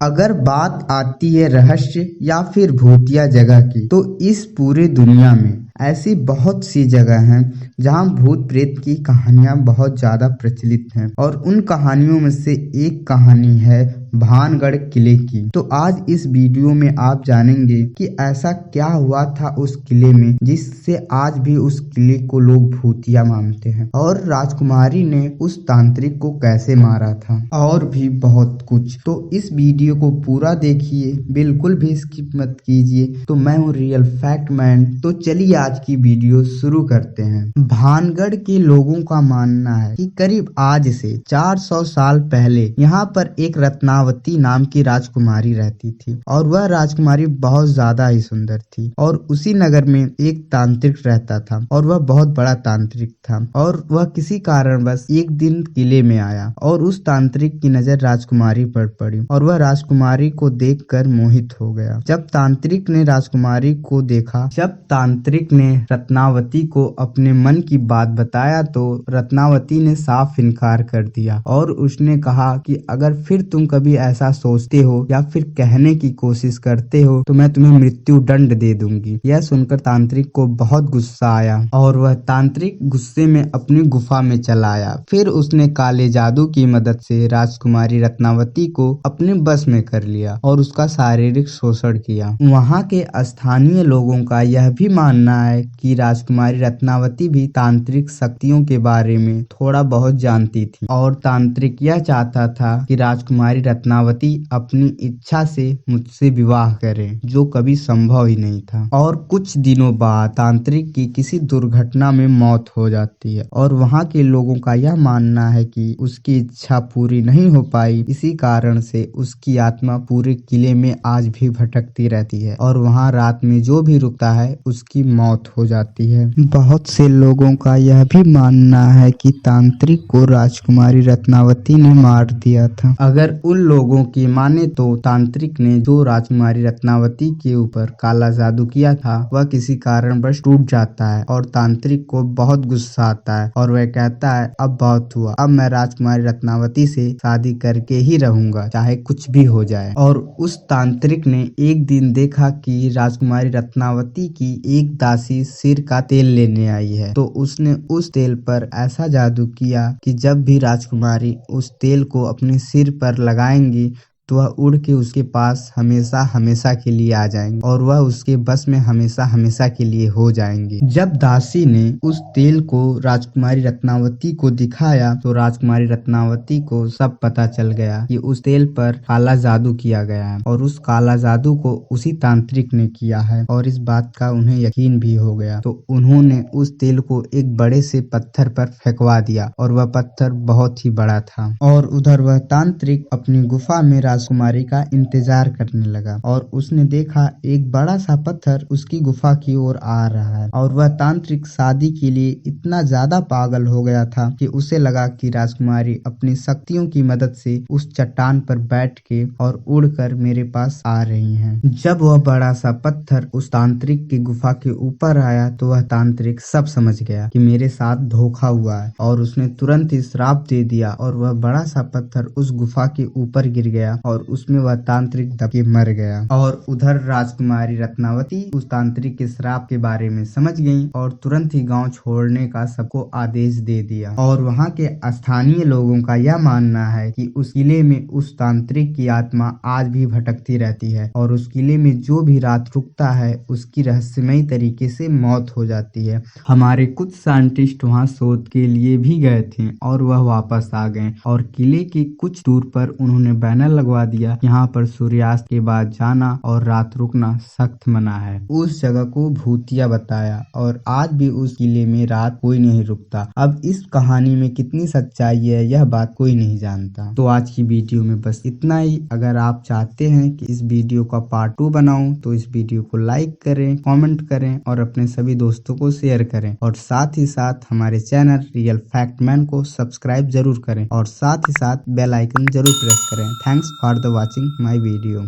अगर बात आती है रहस्य या फिर भूतिया जगह की, तो इस पूरे दुनिया में ऐसी बहुत सी जगह हैं जहां भूत प्रेत की कहानियां बहुत ज्यादा प्रचलित हैं। और उन कहानियों में से एक कहानी है भानगढ़ किले की। तो आज इस वीडियो में आप जानेंगे कि ऐसा क्या हुआ था उस किले में जिससे आज भी उस किले को लोग भूतिया मानते हैं, और राजकुमारी ने उस तांत्रिक को कैसे मारा था, और भी बहुत कुछ। तो इस वीडियो को पूरा देखिए, बिल्कुल भी स्किप मत कीजिए। तो मैं हूँ रियल फैक्ट मैन। तो चलिए आज की वीडियो शुरू करते हैं। भानगढ़ के लोगों का मानना है कि करीब आज से 400 साल पहले यहाँ पर एक रत्नावती नाम की राजकुमारी रहती थी, और वह राजकुमारी बहुत ज्यादा ही सुंदर थी। और उसी नगर में एक तांत्रिक रहता था, और वह बहुत बड़ा तांत्रिक था। और वह किसी कारणवश एक दिन किले में आया, और उस तांत्रिक की नजर राजकुमारी पर पड़ी, और वह राजकुमारी को देखकर मोहित हो गया। जब तांत्रिक ने राजकुमारी को देखा, जब तांत्रिक ने रत्नावती को अपने मन की बात बताया, तो रत्नावती ने साफ इनकार कर दिया, और उसने कहा कि अगर फिर तुम कभी ऐसा सोचते हो या फिर कहने की कोशिश करते हो तो मैं तुम्हें मृत्यु दंड दे दूंगी। यह सुनकर तांत्रिक को बहुत गुस्सा आया, और वह तांत्रिक गुस्से में अपनी गुफा में चला आया। फिर उसने काले जादू की मदद से राजकुमारी रत्नावती को अपने बस में कर लिया और उसका शारीरिक शोषण किया। वहाँ के स्थानीय लोगों का यह भी मानना है कि राजकुमारी रत्नावती भी तांत्रिक शक्तियों के बारे में थोड़ा बहुत जानती थी, और तांत्रिक यह चाहता था कि राजकुमारी रत्नावती अपनी इच्छा से मुझसे विवाह करे, जो कभी संभव ही नहीं था। और कुछ दिनों बाद तांत्रिक की किसी दुर्घटना में मौत हो जाती है, और वहाँ के लोगों का यह मानना है कि उसकी इच्छा पूरी नहीं हो पाई। इसी कारण से उसकी आत्मा पूरे किले में आज भी भटकती रहती है, और वहाँ रात में जो भी रुकता है उसकी मौत हो जाती है। बहुत से लोगों का यह भी मानना है कि तांत्रिक को राजकुमारी रत्नावती ने मार दिया था। अगर उन लोगों की माने तो तांत्रिक ने जो राजकुमारी रत्नावती के ऊपर काला जादू किया था वह किसी कारणवश टूट जाता है, और तांत्रिक को बहुत गुस्सा आता है, और वह कहता है अब बहुत हुआ, अब मैं राजकुमारी रत्नावती से शादी करके ही रहूंगा, चाहे कुछ भी हो जाए। और उस तांत्रिक ने एक दिन देखा कि राजकुमारी रत्नावती की एक दासी सिर का तेल लेने आई है, तो उसने उस तेल पर ऐसा जादू किया कि जब भी राजकुमारी उस तेल को अपने सिर पर लगाएंगी तो वह उड़ के उसके पास हमेशा हमेशा के लिए आ जाएंगे, और वह उसके बस में हमेशा हमेशा के लिए हो जाएंगे। जब दासी ने उस तेल को राजकुमारी रत्नावती को दिखाया, तो राजकुमारी रत्नावती को सब पता चल गया कि उस तेल पर काला जादू किया गया है, और उस काला जादू को उसी तांत्रिक ने किया है, और इस बात का उन्हें यकीन भी हो गया। तो उन्होंने उस तेल को एक बड़े से पत्थर पर फेंकवा दिया, और वह पत्थर बहुत ही बड़ा था। और उधर वह तांत्रिक अपनी गुफा में राजकुमारी का इंतजार करने लगा, और उसने देखा एक बड़ा सा पत्थर उसकी गुफा की ओर आ रहा है। और वह तांत्रिक शादी के लिए इतना ज्यादा पागल हो गया था कि उसे लगा कि राजकुमारी अपनी शक्तियों की मदद से उस चट्टान पर बैठ के और उड़कर मेरे पास आ रही हैं। जब वह बड़ा सा पत्थर उस तांत्रिक की गुफा के ऊपर आया, तो वह तांत्रिक सब समझ गया कि मेरे साथ धोखा हुआ है, और उसने तुरंत ही श्राप दे दिया, और वह बड़ा सा पत्थर उस गुफा के ऊपर गिर गया, और उसमें वह तांत्रिक दब के मर गया। और उधर राजकुमारी रत्नावती उस तांत्रिक के श्राप के बारे में समझ गई, और तुरंत ही गांव छोड़ने का सबको आदेश दे दिया। और वहां के स्थानीय लोगों का यह मानना है कि उस किले में उस तांत्रिक की आत्मा आज भी भटकती रहती है, और उस किले में जो भी रात रुकता है उसकी रहस्यमयी तरीके से मौत हो जाती है। हमारे कुछ साइंटिस्ट वहां शोध के लिए भी गए थे, और वह वापस आ गए, और किले के कुछ दूर पर उन्होंने बैनर लगवा दिया, यहाँ पर सूर्यास्त के बाद जाना और रात रुकना सख्त मना है। उस जगह को भूतिया बताया, और आज भी उस किले में रात कोई नहीं रुकता। अब इस कहानी में कितनी सच्चाई है यह बात कोई नहीं जानता। तो आज की वीडियो में बस इतना ही। अगर आप चाहते हैं कि इस वीडियो का पार्ट 2 बनाऊं तो इस वीडियो को लाइक करें, कमेंट करें, और अपने सभी दोस्तों को शेयर करें, और साथ ही साथ हमारे चैनल रियल फैक्ट मैन को सब्सक्राइब जरूर करें, और साथ ही साथ बेल आइकन जरूर प्रेस करें। Thanks for the watching my video.